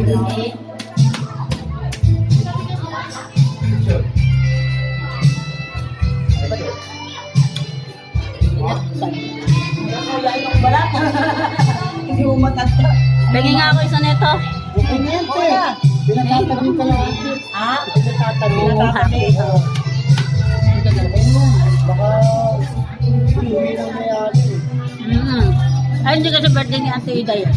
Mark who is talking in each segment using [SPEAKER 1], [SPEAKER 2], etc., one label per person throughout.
[SPEAKER 1] Hindi mo matanda.
[SPEAKER 2] Bigyan nga ako isa nito.
[SPEAKER 1] Okay na yan, te. Pinatatabi ka lang. Ha? Pinatatabi.
[SPEAKER 2] Pinatatabi.
[SPEAKER 1] Baka uwi lang na yan.
[SPEAKER 2] Ay, hindi kasi birthday ni Ate Ida yan.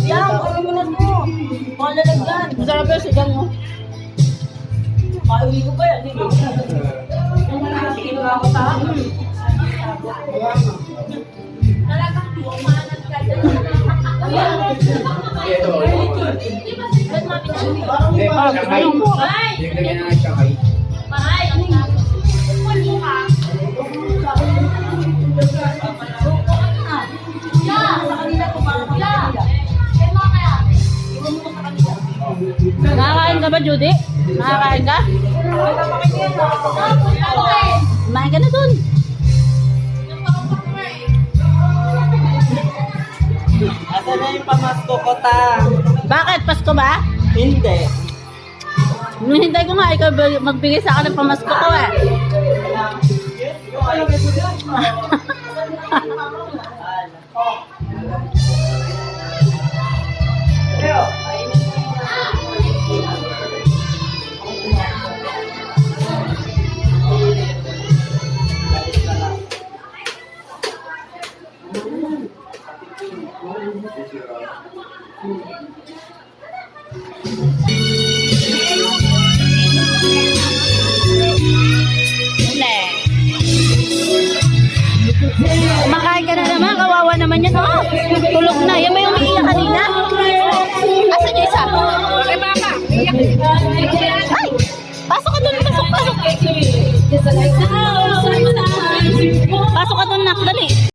[SPEAKER 1] Yan, kami mo na mo. Palalagyan.
[SPEAKER 2] Masarap yung sigang mo.
[SPEAKER 1] Pauwi ko ba yan? Hindi. Sige na ako ta.
[SPEAKER 3] Talagang umanat ka dyan. Mahay, ano nga? Puno ka.
[SPEAKER 2] Nakakain ka ba, Judy? Nakakain ka? Kumain ka na dun.
[SPEAKER 1] Asa na yung pamasko ko ta?
[SPEAKER 2] Bakit? Pasko ba?
[SPEAKER 1] Hindi.
[SPEAKER 2] Hinintay ko nga, ikaw magbigay sa akin ng pamasko ko eh. Kumakain ka na naman, kawawa naman yan. Oh, tulog na. Yan ba yung umiiyak kanina? Asan yung isa? Ay, pasok ka dun, pasok. Pasok ka dun, nak, dali.